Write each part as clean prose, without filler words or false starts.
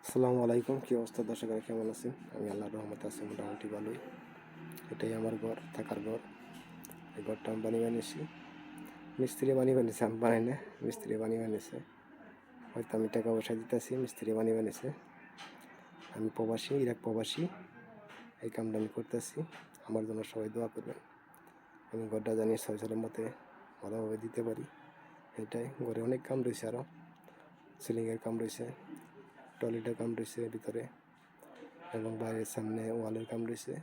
আসসালামু আলাইকুম। কী অবস্থা দর্শকেরা, কেমন আছেন? আমি আল্লাহর রহমতে আছি মোটামুটি ভালোই। এটাই আমার ঘর, থাকার ঘর। এই ঘরটা আমি বানিয়ে বানিয়েছি, মিস্ত্রি বানিয়ে বানিয়েছে, আমি বানাই না, মিস্ত্রি বানিয়ে বানিয়েছে। হয়তো আমি টাকা পয়সা দিতেছি, মিস্ত্রি বানিয়ে বানিয়েছে। আমি প্রবাসী, ইরাক প্রবাসী, এই কামটা আমি করতেছি। আমার জন্য সবাই দোয়া করবেন, আমি ঘরটা জানি ছয় সালের মতে ভালোভাবে দিতে পারি। এটাই, ঘরে অনেক কাম রয়েছে, আরও সিলিংয়ের কাম রয়েছে, টয়লেটের কাম রয়েছে ভিতরে, এবং বাইরের সামনে ওয়ালের কাম রয়েছে,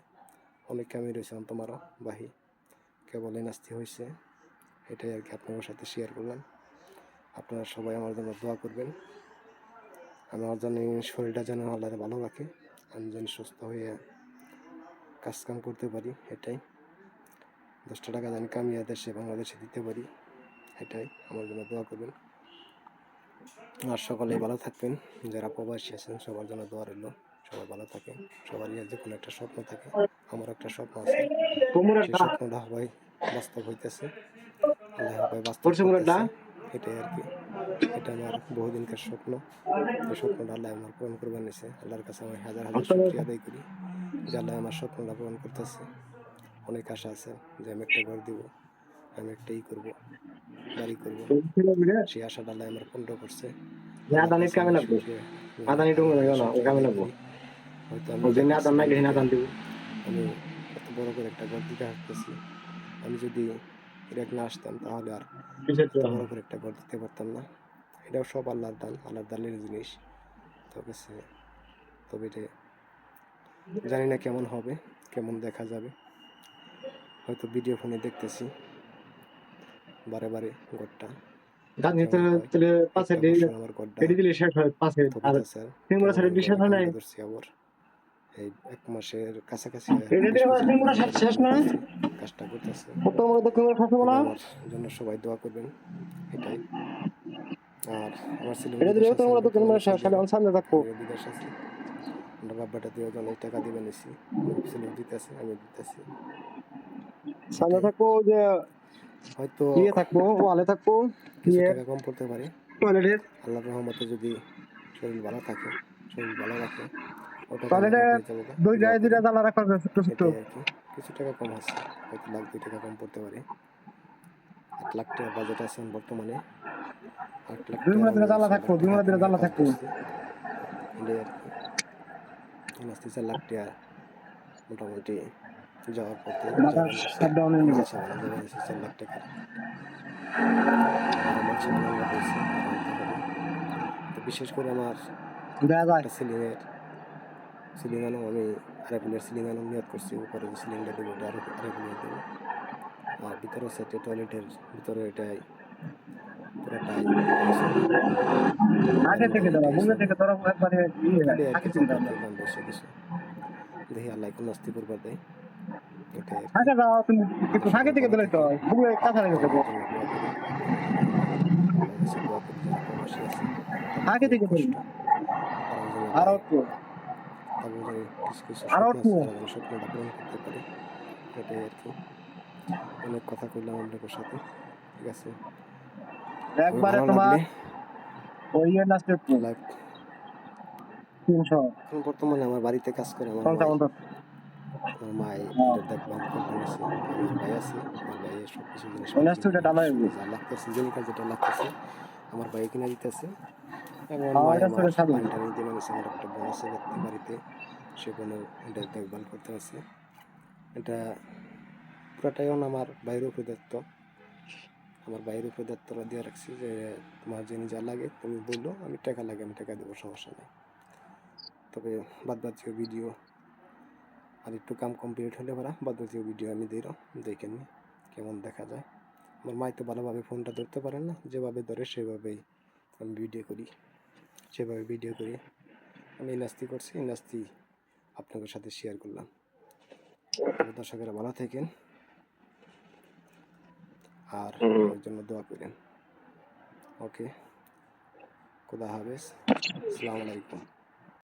অনেক কামই রয়েছে তোমারও বাহি, কেবল নাস্তি হয়েছে। এটাই আর কি আপনাদের সাথে শেয়ার করলাম। আপনারা সবাই আমার জন্য দোয়া করবেন, আমার জন্য শরীরটা যেন আল্লাহ ভালো রাখে, আমি যেন সুস্থ হয়ে কাজকাম করতে পারি। এটাই 10টা টাকা যেন কামিয়ে দেশে বাংলাদেশে দিতে পারি, এটাই আমার জন্য দোয়া করবেন। আর সকলেই ভালো থাকবেন, যারা প্রবাসী আছেন সবার জন্য দোয়া রইল। সবাই ভালো থাকেন, সবারই যে কোনো একটা স্বপ্ন থাকে, আমার একটা স্বপ্ন আছে, সেই স্বপ্নটা সবাই বাস্তব হইতেছে, আল্লাহ সবাই বাস্তব করতেছে। এটাই আর কি, এটা আমার বহুদিনকার স্বপ্ন। এই স্বপ্নটা আল্লাহ আমার পূরণ করবে নিছে। আল্লাহর কাছে আমি হাজার হাজার শুকরিয়া আদায় করি যে আল্লাহ আমার স্বপ্নটা পূরণ করতেছে। অনেক আশা আছে যে আমি একটা ঘর দিব, আমি একটা করবো, বাড়ি করবো, সেই আশাটা আল্লাহ আমার পূর্ণ করছে। আল্লাহর কাছে আমি শুকরিয়া, হাজার হাজার শুকরিয়া আদায় করি। হয়তো আমি আমি এত বড় করে একটা ঘর দিতে আসতেছি, আমি যদি ইরাক না আসতাম তাহলে আর এত বড় করে একটা ঘর দিতে পারতাম না। এটাও সব আল্লাহর দান, আল্লাহর দানের জিনিস। তবে এটা জানি না কেমন হবে, কেমন দেখা যাবে। হয়তো ভিডিও ফোনে দেখতেছি বারে বারে ঘরটা আমার ঘরটা ধরছি আবার এই 1 মাসের কাছাকাছি কাজটা করতেছে। আমার জন্য সবাই দোয়া করবেন, এটাই। আর আমার ছেলে বিদেশ আছে, আমিও বিদেশ আছি। আমরা বাব্বাটা দিয়ে অনেক টাকা দিবে নিছি, আমার ছেলেও দিতেছে, আমিও দিতেছি। হয়তো কিছু টাকা কম পড়তে পারে, আল্লাহর রহমতে যদি শরীর ভালো থাকে, শরীর ভালো রাখে, ওটা হয়ে যাবো। এটাই আর কি, কিছু টাকা কম আছে, হয়তো 1-2 টাকা কম পড়তে পারে। 8 লাখ টাকা বাজেট আছে বর্তমানে, 8 লাখ টাকার আমি 6 লাখ টাকা কাজ করছি। এটাই আর কি, 4 লাখ টাকা মোটামুটি যাওয়ার পথে জোগান দিচ্ছে, মালসা বানানো জোগান দিচ্ছে 4 লাখ টাকার। আরও মালসা বানানো রয়েছে, বানাতে হবে। তো বিশেষ করে আমার একটা সিলিং আনো, আমি আরেকগুলোর সিলিং আনো নিয়ত করছি। উপরে যে সিলিংটা দেবো ওটা আরেকগুলোর দেবো। আর ভিতরের সাইডে টয়লেটের ভিতরে এটাই পুরোটাই দেখি আল্লাহ কোন নাস্তি করবার দেয়, এটাই আর কি। দোয়া করি, আপনাদের জন্য আল্লাহর কাছে দোয়া করি, যারা প্রবাসী আছে তাদের অনেক কষ্ট, তারাও যেন পায়, তারাও যেন কিছু কিছু স্বপ্ন আছে, তারা যেন স্বপ্নটা পূরণ করতে পারে। এটাই আর কি। অনেক কথা কইলাম আপনাদের সাথে, ঠিক আছে। ভালো লাগলে লাইক। এখন বর্তমানে আমার বাড়িতে কাজ করে আমার মাই এটার দেখভাল করবার নিছে। আমার ভাই আছে, আমার ভাইয়ের সব কিছু জিনিসপত্র যা লাগতেছে, জেনিকার যেটা লাগতেছে আমার ভাই কিনে দিতেছে। এবং মাই আমার পানি টানি দিয়ে নিছে। আমার একটা বোন আছে বাড়িতে, সে বোনও এটার দেখভাল করতে আছে। এটা পুরাটাই আমার ভাইয়ের উপরে দায়িত্ব, আমার ভাইয়ের উপরে দায়িত্বটা দিয়ে রাখছি যে তোমার যিনি যা লাগে তুমি বললো, আমি টাকা লাগে আমি টাকা দেবো, সমস্যা নেই। তবে বাদবাকি ভিডিও আর একটু কাম কমপ্লিট হলে বাদবাকি ভিডিও আমি দেখে নিই কেমন দেখা যায়। আমার মাই তো ভালোভাবে ফোনটা ধরতে পারেন না, যেভাবে ধরে সেভাবেই আমি ভিডিও করি, সেভাবে ভিডিও করি। আমি এই নাস্তি করছি, এই নাস্তি আপনাদের সাথে শেয়ার করলাম। তবে দর্শকেরা ভালো থাকেন, আর আমার জন্য দোয়া করেন। ওকে, খুদা হাফেজ, আসসালামু আলাইকুম।